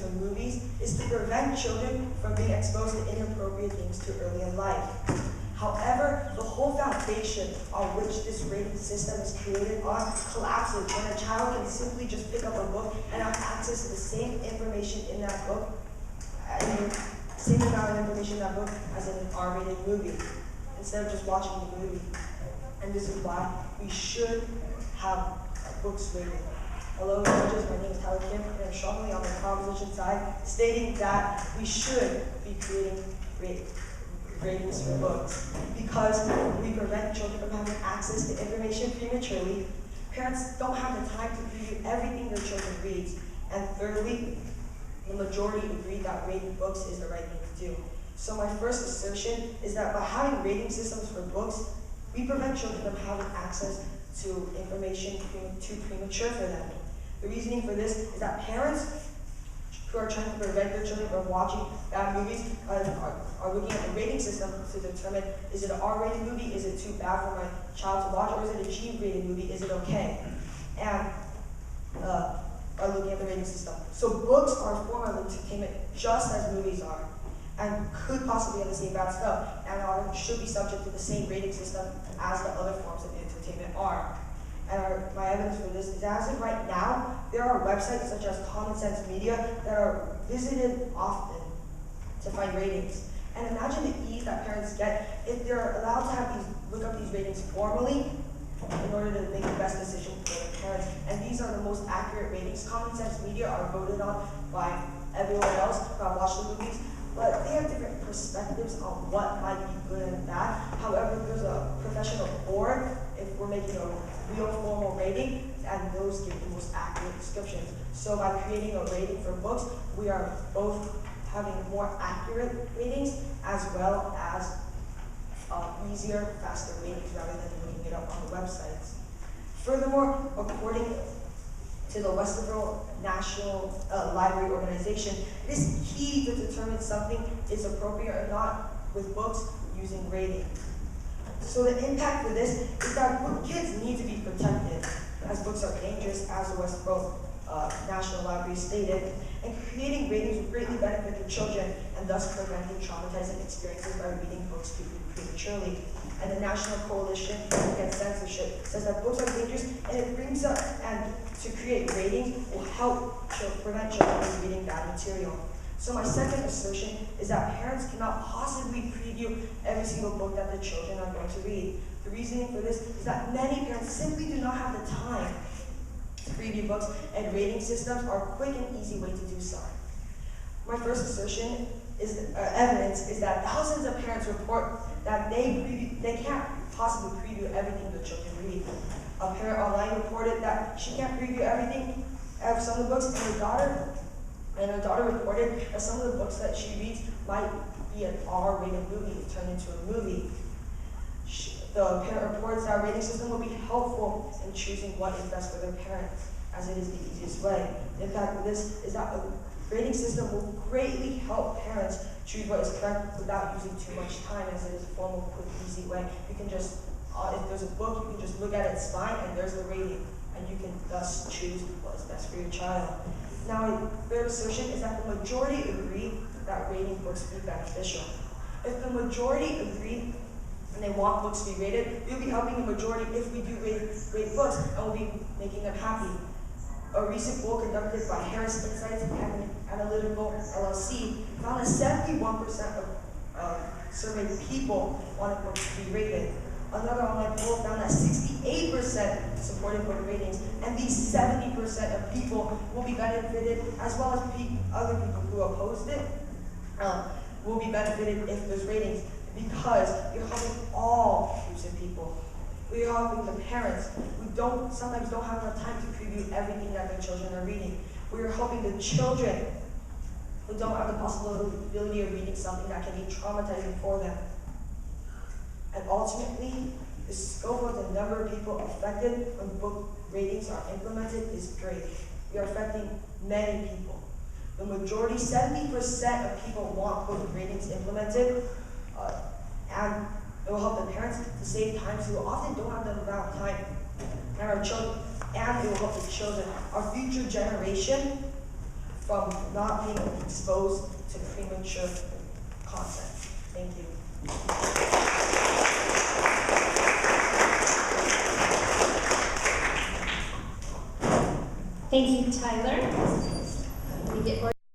or movies is to prevent children from being exposed to inappropriate things too early in life. However, the whole foundation on which this rating system is created on collapses when a child can simply just pick up a book and have access to the same information in that book, same amount of information in that book as in an R-rated movie, instead of just watching the movie. And this is why we should have books rated. Hello, judges, my name is Tyler Kim, and I'm strongly on the proposition side, stating that we should be creating ratings for books, because we prevent children from having access to information prematurely. Parents don't have the time to preview everything their children reads. And thirdly, the majority agree that rating books is the right thing to do. So my first assertion is that by having rating systems for books, we prevent children from having access to information too premature for them. The reasoning for this is that parents who are trying to prevent their children from watching bad movies are looking at the rating system to determine, is it an R-rated movie, is it too bad for my child to watch, or is it a G-rated movie, is it okay? And are looking at the rating system. So books are a form of entertainment just as movies are, and could possibly have the same bad stuff, and should be subject to the same rating system as the other forms of entertainment are. And my evidence for this is, as of right now, there are websites such as Common Sense Media that are visited often to find ratings. And imagine the ease that parents get if they're allowed to look up these ratings formally in order to make the best decision for their parents. And these are the most accurate ratings. Common Sense Media are voted on by everyone else who have watched the movies, but they have different perspectives on what might be good and bad. However, there's a professional board if we're making a real formal rating, and those give the most accurate descriptions. So by creating a rating for books, we are both having more accurate ratings as well as easier, faster ratings rather than looking it up on the websites. Furthermore, according to the Westerville National Library Organization, it is key to determine something is appropriate or not with books using rating. So the impact for this is that kids need to be protected, as books are dangerous, as the Westerville National Library stated, and creating ratings will greatly benefit the children and thus preventing traumatizing experiences by reading books too prematurely. And the National Coalition Against Censorship says that books are dangerous, and it brings up, and to create ratings will help prevent children from reading bad material. So my second assertion is that parents cannot possibly preview every single book that the children are going to read. The reasoning for this is that many parents simply do not have the time to preview books, and rating systems are a quick and easy way to do so. My first assertion is evidence is that thousands of parents report that they can't possibly preview everything their children read. A parent online reported that she can't preview everything of some of the books, and her daughter reported that some of the books that she reads might be an R-rated movie turned into a movie. The parent reports that a rating system will be helpful in choosing what is best for their parents, as it is the easiest way. The impact of this is that a rating system will greatly help parents choose what is correct without using too much time, as it is a formal, quick, easy way. You can just, if there's a book, you can just look at it, it's fine, and there's the rating, and you can thus choose what is best for your child. Now, a third assertion is that the majority agree that rating books be beneficial. If the majority agree and they want books to be rated, we'll be helping the majority if we do rate books, and we'll be making them happy. A recent poll conducted by Harris Insights and Analytical LLC found that 71% of surveyed people wanted books to be rated. Another online poll found that 68% supported book ratings, and these 70% of people will be benefited, as well as other people who opposed it, will be benefited if there's ratings, because you're helping all groups of people. We're helping the parents who sometimes don't have enough time to preview everything that their children are reading. We're helping the children who don't have the possibility of reading something that can be traumatizing for them. And ultimately, the scope of the number of people affected when book ratings are implemented is great. We are affecting many people. The majority, 70% of people want book ratings implemented, and it will help the parents to save time, who often don't have the amount of time, and our children, and it will help the children. Our future generation from not being exposed to premature content. Thank you. Thank you, Tyler. We get